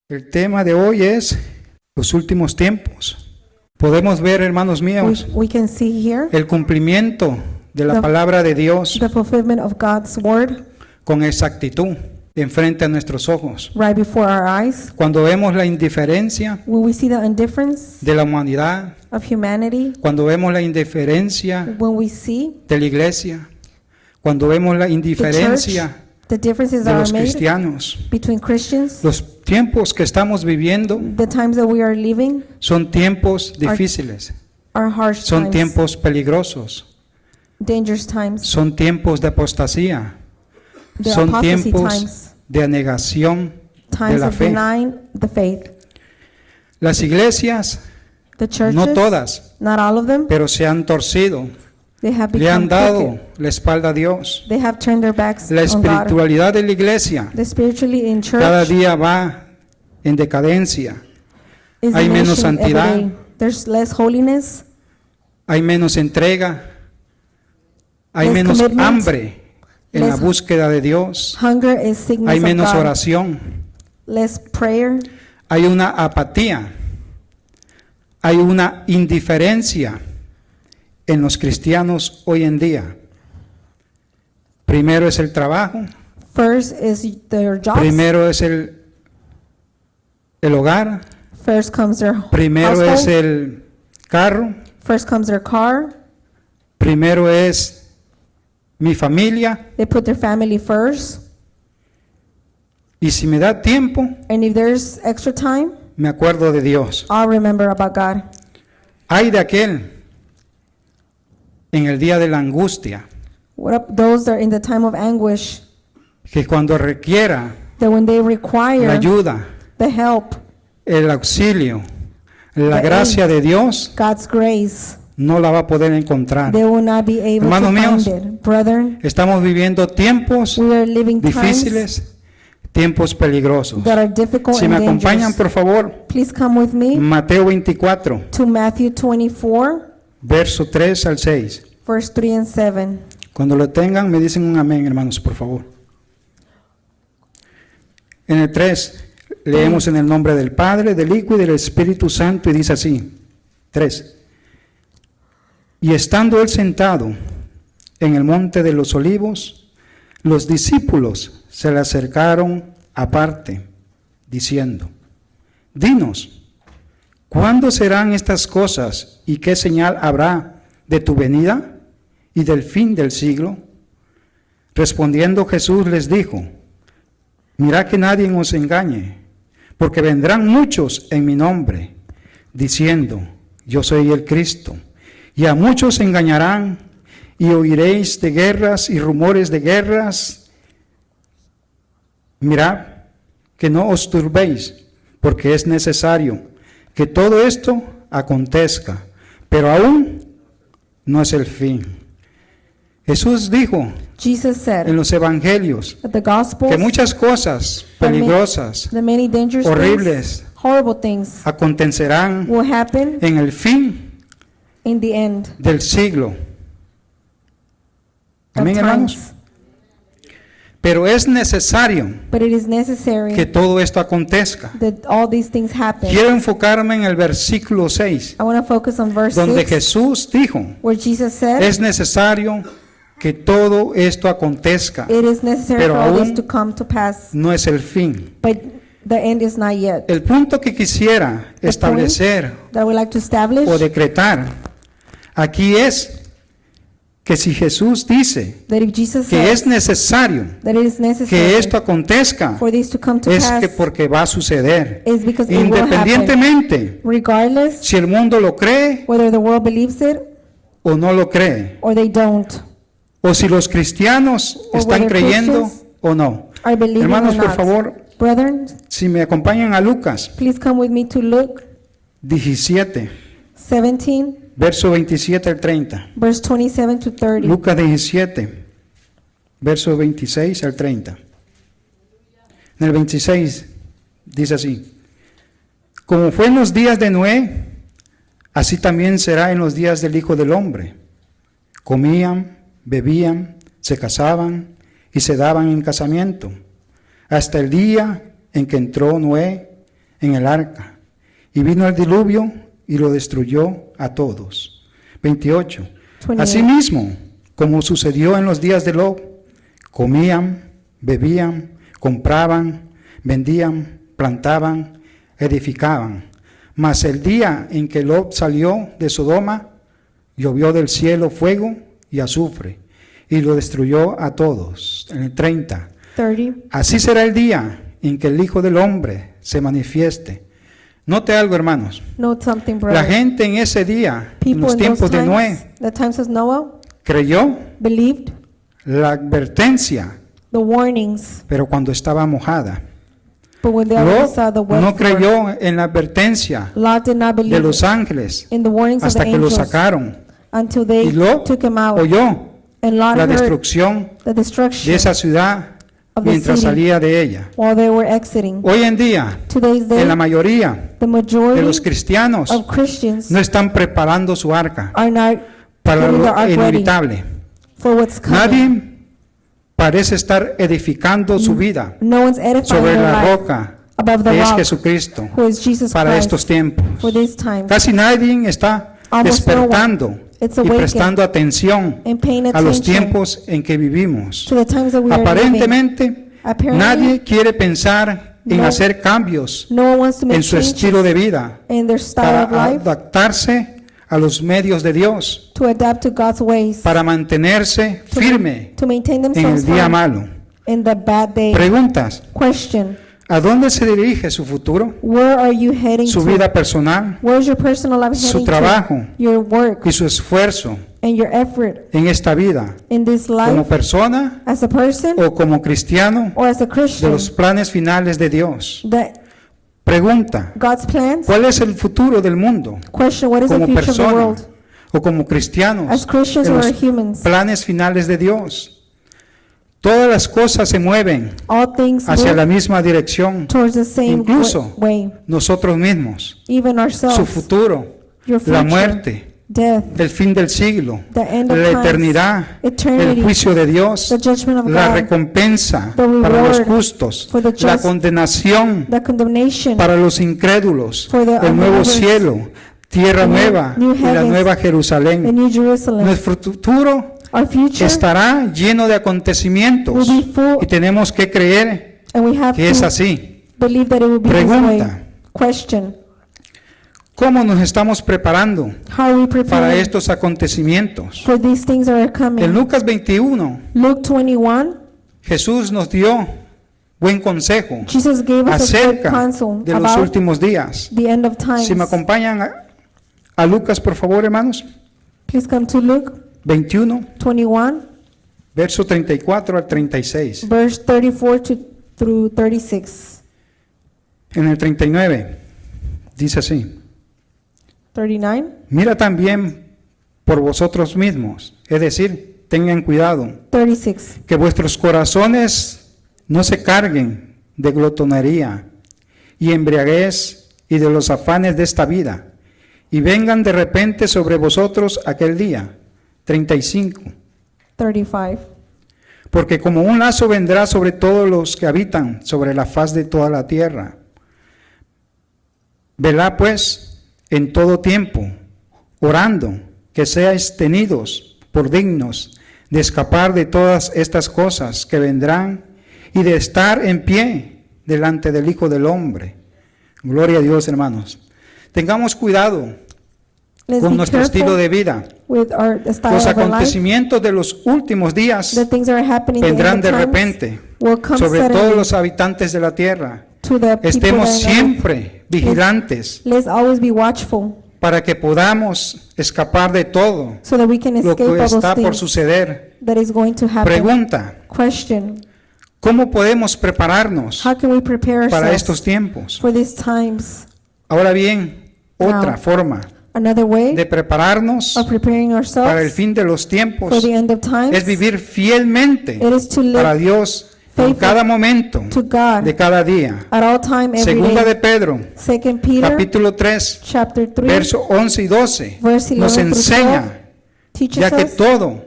El tema de hoy es los últimos tiempos. Podemos ver, hermanos míos, We can see here el cumplimiento de la palabra de Dios the fulfillment of God's word con exactitud enfrente a nuestros ojos. right before our eyes. Cuando vemos la indiferencia When we see the indifference de la humanidad, of humanity, cuando vemos la indiferencia when we see de la iglesia, cuando vemos la the church, indiferencia the differences de that los are made cristianos, between Christians, los tiempos que estamos viviendo the times that we are living son tiempos difíciles, are harsh son times, tiempos peligrosos, dangerous times, son tiempos de apostasía, they're son apostasy tiempos times, de negación de times la of fe. denying the faith. Las iglesias, The churches, no todas, not all of them, pero se han torcido, they have le han become dado crooked. la espalda a Dios. They have turned their backs La on God. espiritualidad de la iglesia The spiritually in church cada día va en decadencia, is hay menos diminishing every santidad. day. There's less holiness, hay menos entrega, hay Less menos commitment, hambre en la less búsqueda de Dios, hunger is sickness hay of menos God, oración, less prayer, hay una apatía, hay una indiferencia en los cristianos hoy en día. Primero es el trabajo, first is their jobs, primero es el hogar, first comes their primero es household, el carro, first comes their car, primero es mi familia, they put their family first, y si me da tiempo, and if there's extra time, me acuerdo de Dios. I'll remember about God. Hay de aquel en el día de la angustia What up those that are in the time of anguish, que cuando requiera that when they la require ayuda, the help, el auxilio, la The gracia de Dios, God's grace, no la va a poder encontrar. they will not be able Hermanos to míos, find it. Brethren, Estamos viviendo tiempos we are living times difíciles, tiempos peligrosos. that are difficult Si and me acompañan, dangerous. por favor, Please come with me Mateo 24, to Matthew 24, verso 3 al 6. verse 3 and 7. Cuando lo tengan, me dicen un amén, hermanos, por favor. En el 3, leemos en el nombre del Padre, del Hijo y del Espíritu Santo, y dice así, 3. Y estando él sentado en el monte de los olivos, los discípulos se le acercaron aparte, diciendo, dinos, ¿cuándo serán estas cosas y qué señal habrá de tu venida y del fin del siglo? Respondiendo Jesús les dijo, mirad que nadie os engañe, porque vendrán muchos en mi nombre, diciendo, yo soy el Cristo, y a muchos engañarán, y oiréis de guerras y rumores de guerras. Mirad que no os turbéis, porque es necesario que todo esto acontezca, pero aún no es el fin. Jesús dijo Jesus said en los evangelios that the Gospels, que muchas cosas peligrosas, the many dangerous horribles, things, horrible things acontecerán will happen en el fin in the end del siglo. of Amén, hermanos. times. Pero es necesario But it is necessary que todo esto acontezca. that all these things happen. Quiero enfocarme en el versículo 6, I want to focus on verse donde 6, Jesús dijo, where Jesus said, es necesario que todo esto acontezca, it is necessary pero for all this aún to come to pass, no es el fin. but the end is not yet. El punto que quisiera establecer That I would like to establish o decretar aquí es que si Jesús dice that if Jesus que says es necesario that it is que necessary esto acontezca, for this to come to es pass, que porque va a suceder. is because it will happen. Independientemente Regardless si el mundo lo cree whether the world believes it o no lo cree, or they don't, o si los cristianos Or están whether creyendo Christians o no. are believing Hermanos, or por not. favor, Brethren, si me acompañan a Lucas please come with me to Luke 17, 17, verso 27 al 30. verse 27 to 30. Lucas 17, verso 26 al 30. En el 26 dice así, como fue en los días de Noé, así también será en los días del Hijo del Hombre. Comían, bebían, se casaban y se daban en casamiento, hasta el día en que entró Noé en el arca. Y vino el diluvio y lo destruyó a todos. 28. 28. Asimismo, como sucedió en los días de Lot, comían, bebían, compraban, vendían, plantaban, edificaban. Mas el día en que Lot salió de Sodoma, llovió del cielo fuego y azufre, y lo destruyó a todos. En el 30. 30. Así será el día en que el Hijo del Hombre se manifieste. Note algo, hermanos. Note something, La brother. gente en ese día, en People los in tiempos those de times, Noé, the times of Noah, creyó believed la advertencia, the warnings, pero cuando estaba mojada. but when they already Lot saw the wet no floor, creyó en la advertencia Lot did not de believe los ángeles in the warnings of the hasta que lo angels sacaron. until they Y Lot took him out. oyó And Lot la heard destrucción the de destruction esa ciudad of the mientras city salía de ella. while they were exiting. Hoy en día, Today's day, en la mayoría the de majority los cristianos of Christians no están preparando su arca are not para getting their lo ark ready inevitable. for what's coming. Nadie parece estar edificando su vida No one's edifying sobre their la life roca above the que es rock, Jesucristo who is Jesus para Christ, estos tiempos. for these times. Casi nadie está Almost no one despertando is y awakened prestando atención and paying a los attention tiempos en que vivimos. to the times that we are living. Aparentemente, Apparently, nadie quiere pensar en no- hacer cambios no one wants to make en su changes estilo de vida in their style para of life adaptarse a los medios de Dios, to adapt to God's ways, para mantenerse to, firme to maintain en themselves el día firm malo. in the bad day. Preguntas: Question: ¿a dónde se dirige su futuro, where are you heading su to? vida personal Where's your personal life su heading trabajo to? Your work y su esfuerzo and your effort en esta vida, in this como life persona as a person o como cristiano, or as a de Christian? los planes finales de Dios? That Pregunta: God's plans. ¿cuál es el futuro del mundo, Question: what is the como future of the persona world o como cristianos, as Christians de or los as humans? planes finales de Dios? Todas las cosas se mueven All things hacia la move misma dirección, towards the same incluso way. nosotros mismos, Even su ourselves, futuro, your la future, muerte, death, el fin del siglo, the end of la times, eternidad, el eternity, juicio de Dios, the judgment of la God, recompensa the para los reward justos, for the la just, condenación the condemnation para los incrédulos, for the el nuevo unbelievers, cielo, tierra the nueva new y la heavens, nueva the Jerusalén. New Jerusalem. Nuestro futuro Our future estará lleno de acontecimientos will be full, y tenemos que creer and we have que es to así. believe that it will be this way. Pregunta: Question: ¿cómo nos estamos preparando how are we para preparing estos acontecimientos? for these things that are En coming? Lucas 21, Luke 21, Jesús nos dio buen consejo Jesus gave us a good acerca counsel de los about últimos días. the end of times. Si me acompañan a Lucas, por favor, hermanos, Please come to Luke 21, 21, verso 34 al 36. verse 34 through 36. En el 39 dice así: 39. mira también por vosotros mismos, es decir, tengan cuidado, 36. que vuestros corazones no se carguen de glotonería y embriaguez y de los afanes de esta vida, y vengan de repente sobre vosotros aquel día. 35. 35. Porque como un lazo vendrá sobre todos los que habitan sobre la faz de toda la tierra. Velad pues en todo tiempo, orando, que seáis tenidos por dignos de escapar de todas estas cosas que vendrán y de estar en pie delante del Hijo del Hombre. Gloria a Dios, hermanos. Tengamos cuidado Let's con be nuestro estilo careful de vida. with the style Los of our life. acontecimientos de los últimos días The things that are happening in vendrán the de times repente will come sobre todos suddenly los habitantes de la tierra. to the people Estemos that are in the earth. siempre vigilantes Let's always be watchful para que podamos escapar de todo so that we can lo escape que all those está por things suceder. that is going to happen. Pregunta: Question: ¿cómo podemos prepararnos how can we prepare para ourselves estos tiempos? for these times? Ahora bien, otra Now, forma Another way de prepararnos of preparing para el ourselves fin de los for tiempos the end of times es vivir fielmente it is to para live Dios en faithful cada momento to God de cada día. at all time, every Segunda de day. Pedro, 2 Peter capítulo 3, chapter 3 verso 11 y 12, verse 11 nos through 12 enseña, teaches ya que us todo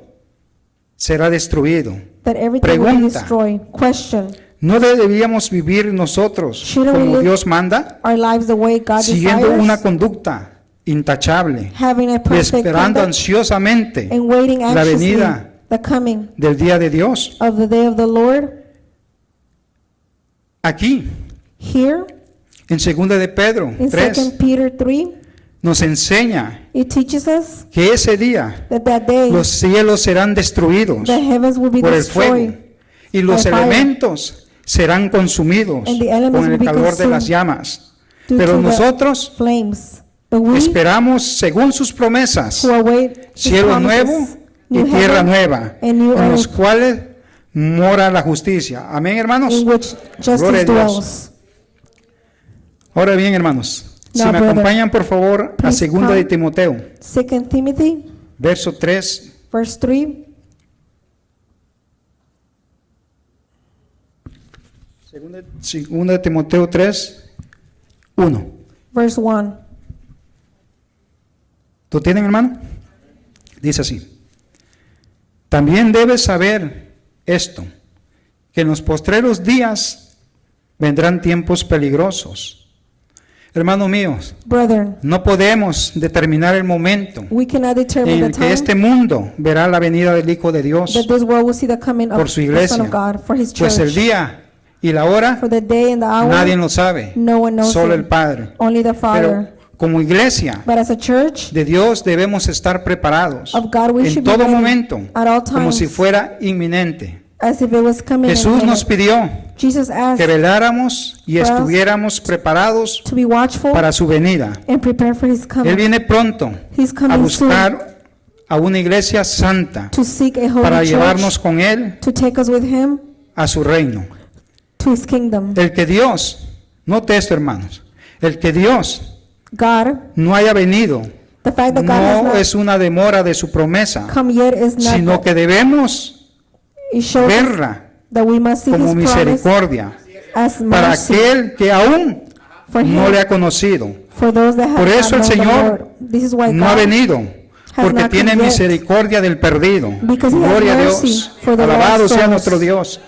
será destruido. that everything will be Pregunta: destroyed. Question: ¿No deberíamos vivir nosotros Shouldn't we como live Dios manda, our lives the way God siguiendo desires, una conducta intachable having a y perfect esperando conduct, ansiosamente and waiting la anxiously venida the coming del día de Dios? of the day of the Lord? Aquí, Here en 2 de Pedro in 3, 2 Peter 3, nos enseña it teaches us que ese día that that day los cielos serán destruidos the heavens will be por el fuego destroyed y los by fire, elementos serán consumidos and the elements con will el be calor de las consumed llamas. due Pero to the nosotros flames. But we esperamos, según sus promesas, who await His cielo promises, nuevo y new tierra heaven nueva, and new en los earth, cuales mora la justicia. Amén, hermanos. in which Gloria a justice Dios. dwells. Ahora bien, hermanos, si Now, me brother, acompañan por favor a please 2 de come. Timoteo, 2 Timothy, verso 3. verse 3, Segunda de Timoteo 3, 1. verse 1. ¿Lo tienen, hermano? Dice así. También debes saber esto, que en los postreros días vendrán tiempos peligrosos. Hermanos míos, Brethren, no podemos determinar el momento we cannot determine en the el que time este mundo verá la venida del Hijo de Dios, that this world will see the coming por of su the Son iglesia, of God, for His pues el church. día y la hora For the day and the hour, nadie lo sabe, no one knows solo el it, Padre. only the Pero Father. como iglesia But as a church de Dios debemos estar preparados of God, we en should be todo ready momento, at all como si times, fuera inminente. as if it was coming. Jesús nos pidió Jesus asked que veláramos y for us estuviéramos preparados to be watchful para su venida. and prepare for His Él coming. viene pronto He's a coming soon buscar a una iglesia santa to seek a para holy llevarnos church, con Él to take us with Him a su reino. to His kingdom. El que Dios, note esto, hermanos, el que Dios God, no haya venido the fact that God has no not es una demora de su promesa, come yet is not sino que debemos it shows us verla that we must see como His promise misericordia as para mercy aquel que aún for no Him, le ha conocido. for those that have Por eso not el known the Señor Lord. This is why No ha God venido has porque not tiene come yet, misericordia del perdido. because He has Gloria a mercy Dios. for the Alabado lost sea souls. nuestro Dios.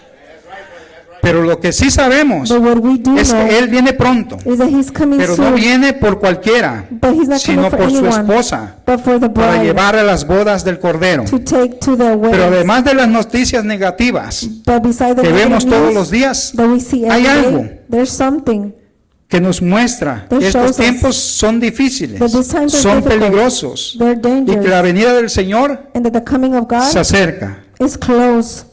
Pero lo que sí sabemos But what we do es know que Él viene pronto, is that He's coming pero no soon, viene por cualquiera, but He's not sino coming for por su anyone, esposa, but for the para bride, llevar a las bodas del Cordero. to take to the Pero wedding. además de las noticias negativas But besides the que vemos negative todos news los días, that we see hay every algo day, there's something que nos muestra That que estos shows us tiempos son difíciles, that these times are son difficult, peligrosos they're y que dangerous, la venida del Señor and that the coming of God se acerca. is close.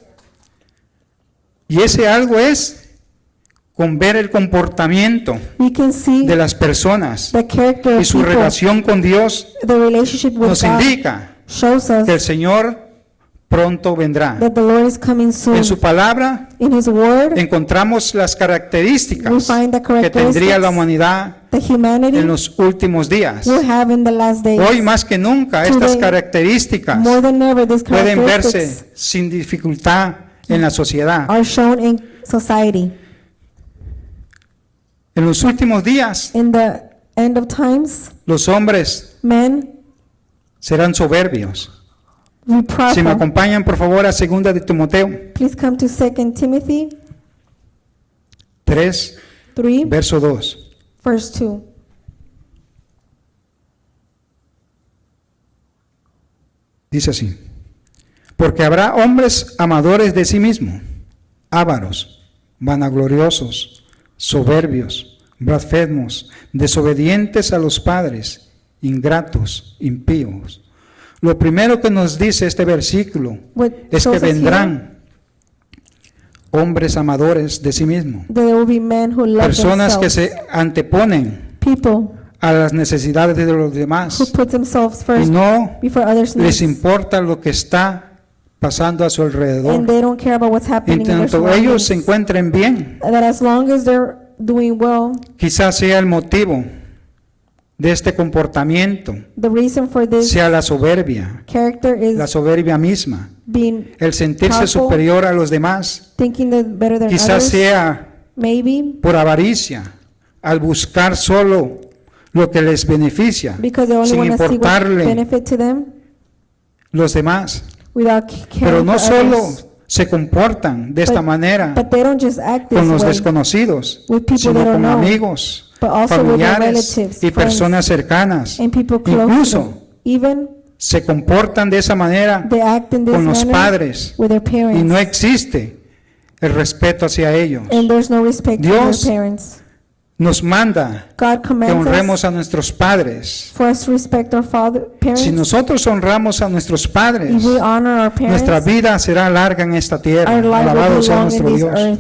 Y ese algo es con ver el comportamiento We can see de las personas the character y of su people, relación con Dios the relationship with nos God indica shows que el us Señor pronto vendrá. that the Lord is coming soon. En su palabra In His Word, encontramos las we características find the que tendría la humanidad the humanity en los últimos días. will have in the last days. Hoy más que nunca estas Today, características More than ever, these pueden characteristics verse sin dificultad en la sociedad. are shown in society. En los últimos días In the end of times, los hombres men serán soberbios. Si me reproveful. acompañan por favor a 2 de Timoteo Please come to 2 Timothy 3, 3, verso 2. verse 2. Dice así: porque habrá hombres amadores de sí mismos, ávaros, vanagloriosos, soberbios, blasfemos, desobedientes a los padres, ingratos, impíos. Lo primero que nos dice este versículo What es que shows us here vendrán hombres amadores de sí mismos, that there will be men who love personas que themselves, se anteponen people a las necesidades de los who demás put themselves y first no before others' les needs, importa lo que está pasando a su and alrededor. they don't care about what's En happening in their tanto ellos surroundings. se encuentren bien, That as long as they're doing well, quizás sea el motivo de este comportamiento, the reason for this sea la soberbia misma, being el sentirse powerful, superior a los demás, thinking that better than quizás others, sea maybe por avaricia, al buscar solo lo que les beneficia, because they only sin want to see what importarle benefit to them los demás. without Pero caring no for solo others. se comportan de esta manera But they don't just act this con los way, desconocidos, with people sino they don't con know, amigos, but also with their familiares relatives, y friends, personas cercanas. and people close to them. Incluso Even se comportan de esa manera they act in this con los manner padres with their y parents, no existe el respeto hacia ellos. and there's no respect for Dios their parents. Nos manda God que commands honremos us a nuestros padres. for us to respect our parents. Si nosotros honramos a nuestros padres, If we honor our parents, nuestra vida será larga en esta tierra. our life Alabado will be sea long in nuestro this Dios. earth.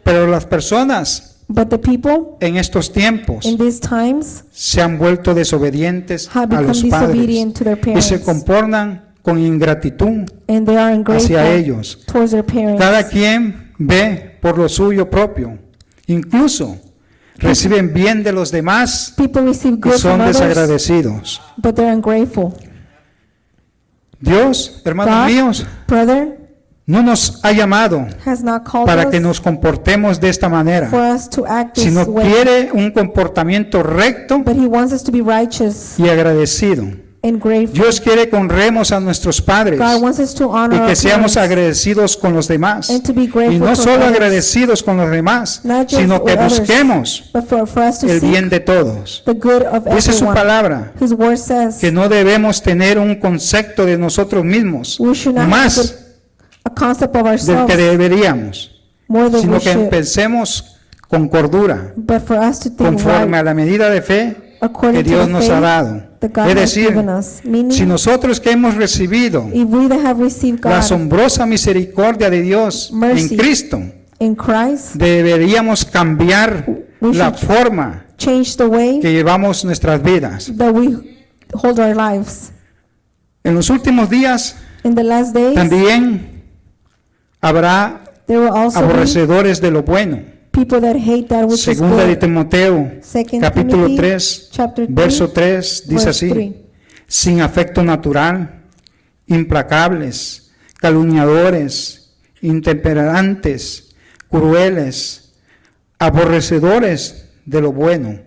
Pero las personas But the people en estos tiempos in these times se han vuelto desobedientes have a become los padres disobedient to their y parents, se comportan con ingratitud and they are ungrateful hacia ellos. towards their parents. Cada quien ve por lo suyo propio. Incluso reciben bien de los demás People receive y good son from others, desagradecidos. but they're ungrateful. Dios, hermanos God, míos, brother, no nos ha llamado has not called para que us nos comportemos de esta manera, for us to act this sino way, quiere un comportamiento recto but He wants us to be righteous y agradecido. and grateful. Dios quiere que honremos a nuestros padres God wants us to honor y our que seamos parents agradecidos con los demás. and to be Y grateful no for solo others, agradecidos con los demás, not just sino que with others, busquemos but for us to el seek bien de todos. the good of Dice su everyone. palabra His word says que no debemos tener un concepto de nosotros mismos we should not have más a concept of del ourselves que deberíamos, more than sino we que should, pensemos con cordura, but for us to think conforme a right la medida de fe que according to Dios the nos ha faith dado. that God Es has given decir, us. Meaning, si nosotros que hemos recibido if we that have received la God asombrosa misericordia de Dios Mercy. en Cristo, in Christ, deberíamos cambiar We la should forma change the way que llevamos nuestras vidas. that we hold our lives. En los últimos días In the last days, también habrá there will also be aborrecedores de lo bueno. people that hate that which is Segunda de good. Timoteo, 2 capítulo Timothy, 3, chapter 3, verso 3, dice verse así: 3. sin afecto natural, implacables, calumniadores, intemperantes, crueles, aborrecedores de lo bueno.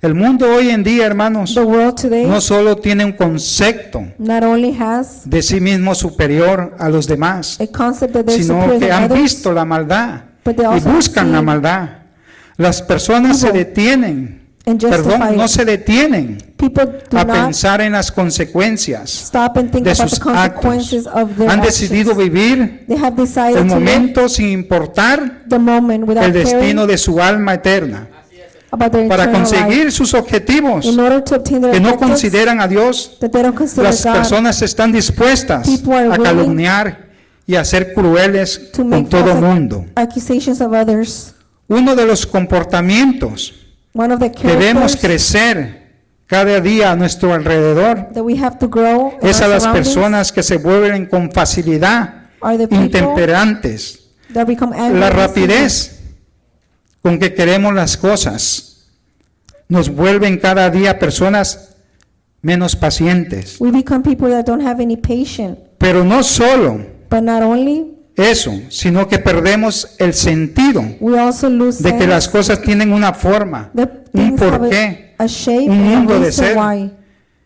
El mundo hoy en día, hermanos, The world today no solo tiene un concepto not only has de sí mismo superior a los demás, a concept that they're sino superior que than han others, visto la maldad but they y also buscan la see maldad. Las personas se evil detienen, and justify perdón, no it. se detienen People do a not pensar en las consecuencias stop and think de about the sus consequences actos. of their Han decidido actions. vivir They have decided el to live momento sin importar the moment without el destino caring de su alma eterna, about their para eternal life. conseguir sus objetivos In order to obtain their que no objectives consideran a Dios. that they don't consider Las God, personas están dispuestas People are a willing calumniar y a ser crueles to con make todo false mundo. accusations of others. Uno de los comportamientos One of the que debemos characters crecer cada día a nuestro alrededor that we have to grow in es a our las surroundings personas que se vuelven con facilidad are the people intemperantes. that become angry La and rapidez con que queremos las cosas nos vuelven cada día personas menos pacientes. we become people that don't have any patience. Pero no solo But not only, eso, sino que perdemos el sentido we also lose de que las sense cosas tienen una forma, that un things have porqué, a shape un and a mundo de reason ser. why.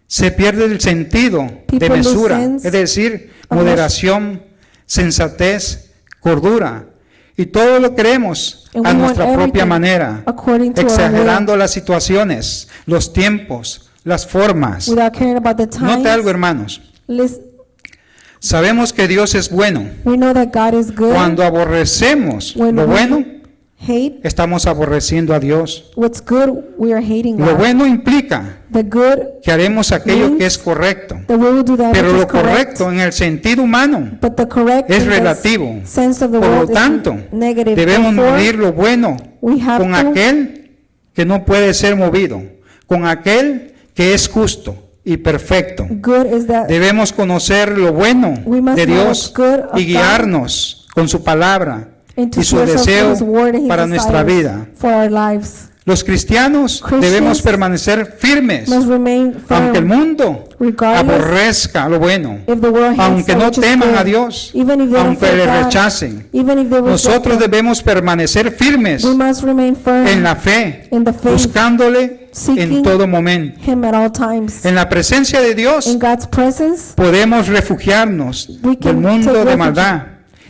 Se pierde el sentido de People lose mesura, sense es decir, of moderación, sensatez, cordura. Y todo lo queremos And a we want nuestra propia everything manera, according to our will, exagerando las situaciones, los tiempos, las formas. without caring about the Note algo, times. hermanos. Lis- Sabemos que Dios es bueno. We know that God is good. Cuando aborrecemos When lo we bueno, hate estamos aborreciendo a Dios. what's good, we are hating Lo God. bueno implica The good, que haremos aquello means que es correcto. that we will do that Pero which is lo correcto en el sentido humano But the correct es in the relativo. sense of the Por lo world is tanto, negative. debemos Therefore, medir lo bueno we have con to aquel que no puede ser movido, con aquel que es justo y perfecto. good is that Debemos conocer lo bueno We must de know Dios what's good of y guiarnos con su palabra and to y su see ourselves deseo in His word and His para nuestra desires vida. for our lives. Los cristianos Christians debemos permanecer firmes, Must remain aunque el firm, mundo regardless aborrezca lo bueno, if the world hates aunque that no which is teman good, a Dios, even if they don't aunque fear le God, rechacen. even if they reject Nosotros Him, debemos permanecer firmes we must remain firm en la fe, in the faith, buscándole en seeking todo momento. Him at all times. En la presencia de Dios In God's presence, podemos refugiarnos We del can mundo take de refuge maldad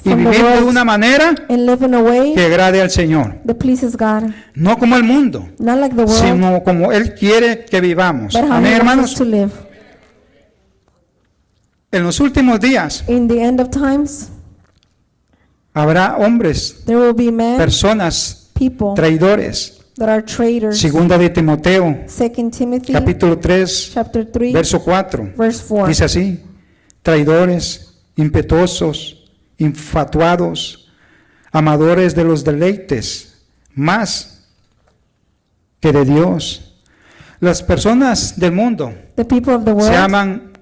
y from the vivir de world una manera and live in a way que agrade al Señor. that pleases God. No como el mundo, Not like the world, sino como Él quiere que vivamos. but how Amén, He wants us hermanos. to live. En los últimos días In the end of times, habrá hombres, there will be men, personas, people traidores. that are traitors. Segunda de Timoteo, 2 Timothy capítulo 3, chapter 3, verso 4. verse 4. Dice así: traidores, impetuosos, infatuados, amadores de los deleites, más que de Dios. Las personas del mundo The people of the se world aman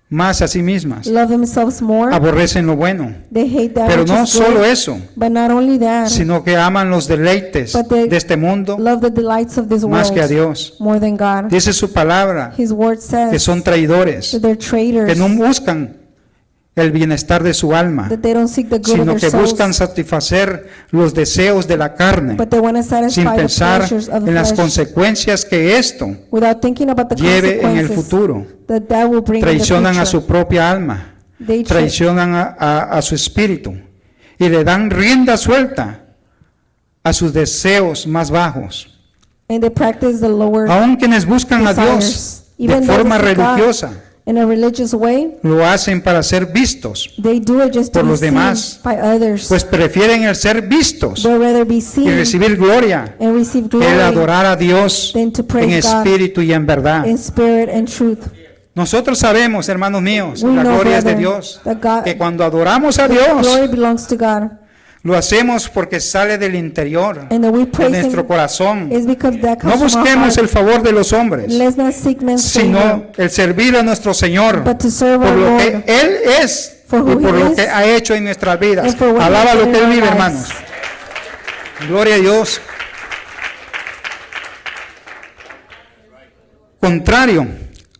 más a sí mismas, love themselves more. aborrecen lo bueno, They hate that pero which no is solo good, eso, but not only that, sino que aman los deleites But they de este mundo love the delights of this más world que a Dios. more than God. Dice su palabra His word que says son traidores, that they're traitors, que no buscan el bienestar de su alma, that they don't seek the good of sino their que souls, buscan satisfacer los deseos de la carne, but they want to sin satisfy the pensar pleasures of the en las flesh consecuencias que esto without thinking about the lleve en el consequences futuro. that will bring in the Traicionan a future. su propia alma, They traicionan a su espíritu y le dan rienda suelta a sus deseos más bajos. and they practice the lower Aun quienes buscan a Dios desires. de Even those forma who seek God religiosa, in a religious way, lo hacen para ser vistos, they do it just to por be los seen demás. by others. pues prefieren el ser vistos They'd rather be y seen recibir gloria and receive que el glory adorar a Dios than to en praise God espíritu y en verdad. in spirit and truth. Nosotros sabemos, hermanos míos, We la know, gloria es de brother, Dios, that God- que cuando adoramos a The Dios, glory belongs to God, lo hacemos porque sale del interior and that we de praise nuestro Him corazón. is because that No comes from our busquemos el heart. favor de los hombres, Let's not seek men's favor, sino el servir a nuestro Señor but to serve por our lo Lord que Él es for y who por He lo is que ha hecho en nuestras vidas. and for what He Alaba has lo done que in Él our vive, lives. hermanos. Gloria a Dios. Contrario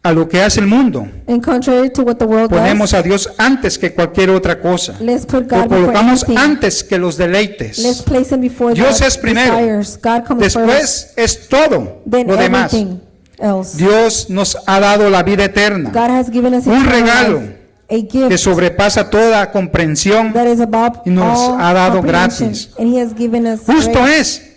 a lo que hace el mundo, And contrary to what the world ponemos does, a Dios antes que cualquier otra cosa. let's put Lo God before colocamos anything. antes que los Let's deleites. place Him before Dios the es primero. desires. God comes first, Después es todo then lo demás. everything else. Dios nos ha dado la vida eterna, God has given us un eternal regalo life, a que gift sobrepasa toda comprensión. that is above y nos all ha dado comprehension, gratis. and He has given us Justo grace. es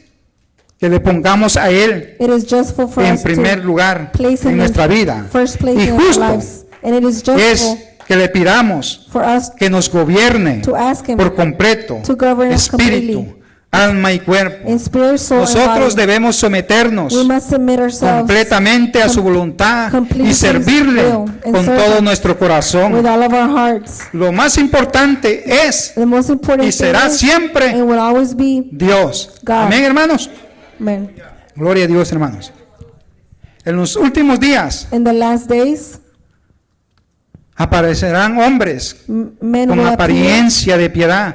que le pongamos a Él It is justful for en us primer to lugar place Him en nuestra vida. first place Y in our justo lives, and it is es justful que le pidamos for us que nos gobierne to ask Him por completo, to govern us espíritu, completely, alma y cuerpo. in spirit, soul, and Nosotros body. debemos someternos We must submit ourselves completamente a su voluntad completely y to His servirle will and con serve todo Him nuestro with corazón. all of our hearts. Lo más importante es The most important y thing será is, siempre and will always be, Dios. God. Amén, hermanos. amen. Gloria a Dios, hermanos. En los últimos días In the last days, aparecerán hombres men con will appear apariencia de piedad.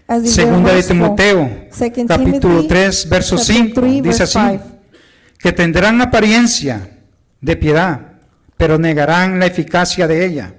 as if Segunda de they're merciful. Timoteo, 2 capítulo Timothy, 3, verso chapter 5, 3, dice verse así, 5. que tendrán apariencia de piedad, pero negarán la eficacia de ella.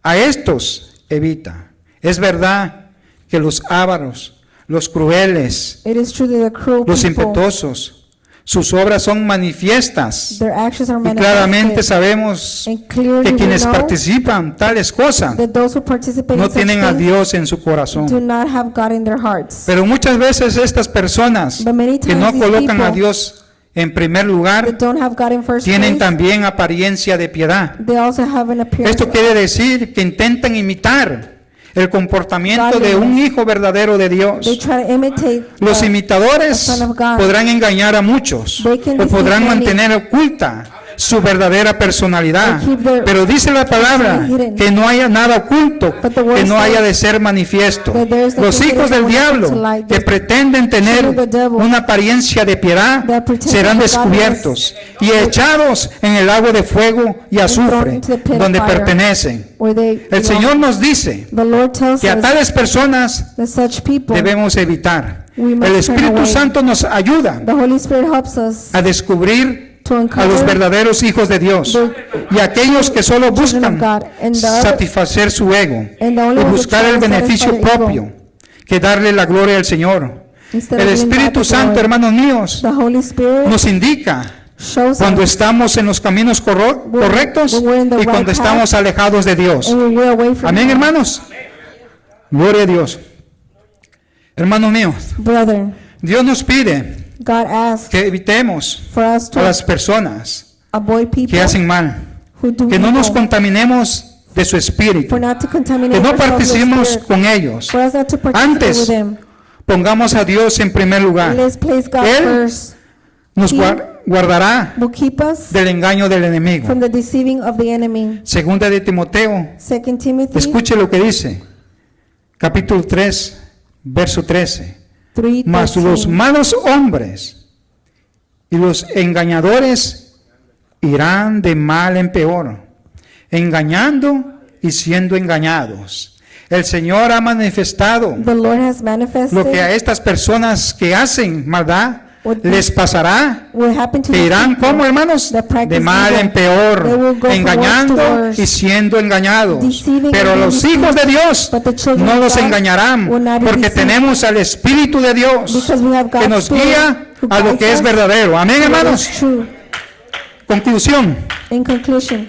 A estos evita. Es verdad que los ávaros, los crueles, It is true that the cruel los people, impetuosos, sus obras son manifiestas. their actions are Y claramente manifested, sabemos and clearly que we quienes know participan tales cosas that those who participate no in such tienen a things Dios en su do corazón. not have God in their hearts. Pero muchas veces estas personas But many que times no these colocan a people Dios en primer that lugar don't have God in first tienen place, también apariencia de piedad. they also have an appearance Esto quiere decir que intentan imitar el comportamiento de un hijo verdadero de they Dios. try to imitate Los the imitadores Son of God. podrán engañar a muchos They can o podrán deceive many. mantener oculta su verdadera personalidad. They keep their Pero dice la palabra hidden. que no haya nada oculto But the word que no haya says de ser manifiesto. that there is Los nothing hijos del hidden diablo to light. que pretenden tener children of the devil una apariencia de piedad that pretend serán to have descubiertos y echados en el lago de fuego y azufre into the pit of donde fire. pertenecen. where they El belong. Señor nos dice The Lord tells que a us tales personas that such people, debemos evitar. We must El turn Espíritu away. Santo nos ayuda the Holy Spirit helps us a descubrir to a los uncover verdaderos hijos de Dios y a aquellos que solo children of buscan God, and the other- satisfacer su ego and the only y ones that buscar try el to beneficio satisfy their propio que darle la gloria al Señor. instead El of giving God Espíritu the Santo, glory. hermanos míos, The Holy Spirit nos indica shows cuando us estamos en los caminos correctos when we're in the y cuando right estamos alejados de Dios. and when we're away from Amén, Him. hermanos. Gloria a Dios. Hermanos míos, Brethren, Dios nos pide God asks que evitemos for us a to las personas avoid people que hacen mal, who do que no nos evil, contaminemos de su espíritu, for not to contaminate que no ourselves with participemos spirit, con ellos. for us not to participate Antes, with them. Pongamos a Dios en primer lugar. Let's place God Él first. Nos guardará Will keep us del engaño del enemigo. from the deceiving of the enemy. Segunda de Timoteo, 2 Timothy escuche lo que dice. Capítulo 3, verso 13. 3:13. Mas los malos hombres y los engañadores irán de mal en peor, engañando y siendo engañados. El Señor ha manifestado The Lord has manifested lo que a estas personas que hacen maldad les pasará, will happen to que the irán people como hermanos that practice de mal evil. en They peor, will go from engañando worse to worse, y siendo engañados. deceiving Pero and being los hijos de Dios But the children no of los God engañarán, will not be porque deceived. tenemos al Espíritu de Dios Because we have que God's nos Spirit guía who a lo guides que es us verdadero. Amén, to what hermanos. is true. Conclusión. In conclusion,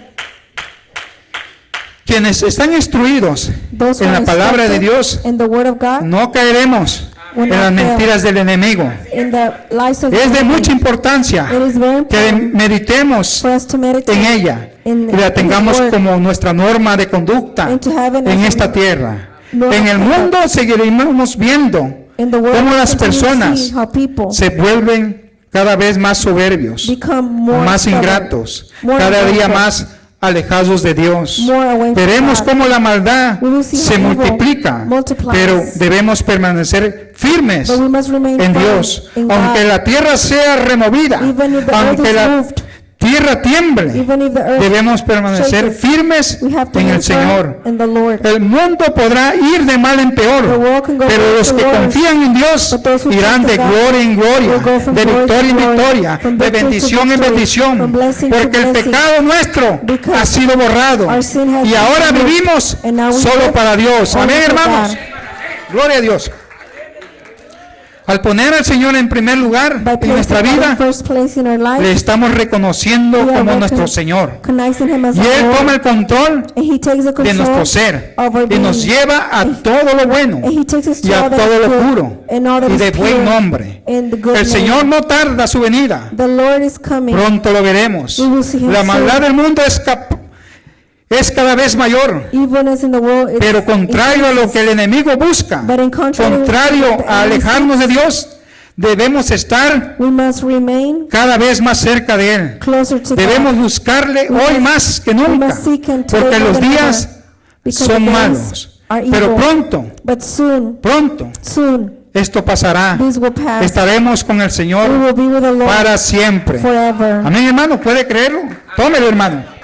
Quienes están instruidos those who en are la palabra de instructed Dios, in the Word of God, no caeremos will en not las fail mentiras del enemigo. in the lies of the Es de enemy. mucha importancia It is very que important meditemos for us to meditate en ella in y la His tengamos Word como nuestra norma de conducta and to have it en as esta a tierra. norma En el of mundo seguiremos viendo in the Word. cómo We las continue to personas see how people se vuelven cada vez más soberbios, become more más stubborn, ingratos, more cada día ungrateful, más alejados de Dios. more away from Veremos God. cómo la maldad We will see se how evil multiplica, multiplies. pero debemos permanecer firmes But we must remain en firm Dios. in Aunque God. la tierra sea removida, Even if the earth aunque is la moved, tierra tiemble, even if the earth debemos permanecer shakes, firmes we have to en be el firm Señor. in the Lord. El mundo podrá ir de mal en The peor, world can go pero from los worse que to worse, confían en Dios but those who irán trust de in God gloria en gloria, will go from de glory to victoria en glory, victoria, from de victory to bendición en victory, bendición, from blessing to porque el blessing, pecado nuestro because ha sido borrado our sin has y been ahora removed, vivimos and now we solo live para Dios. only Amén, for hermanos. God. Gloria a Dios. Al poner al Señor en primer lugar By en nuestra placing God in vida, first place in our le life, estamos reconociendo we are como nuestro recon- Señor. recognizing Him as Y our Él Lord, toma el control and He takes the de control nuestro ser of our y being, nos lleva a todo lo bueno and He takes us y to a all that todo is lo good puro and all that y is de pure buen nombre. and the good El name. Señor no tarda su venida, The Lord is coming. pronto lo veremos. We will see Him La soon. maldad del mundo es cada vez mayor, Evilness in the world is pero contrario a lo que el enemigo busca, But in contrary contrario to the a enemy alejarnos de Dios, debemos estar we must remain cada vez más cerca de Él. closer to Debemos God. buscarle We hoy must- más que We nunca, must seek Him today porque more los than días ever, because son the days malos. are Pero evil. pronto, But soon, pronto, esto pasará. this will pass. Estaremos con el We Señor will be with the Lord para siempre. forever. Amén, hermano, ¿puede creerlo? Tómelo, hermano.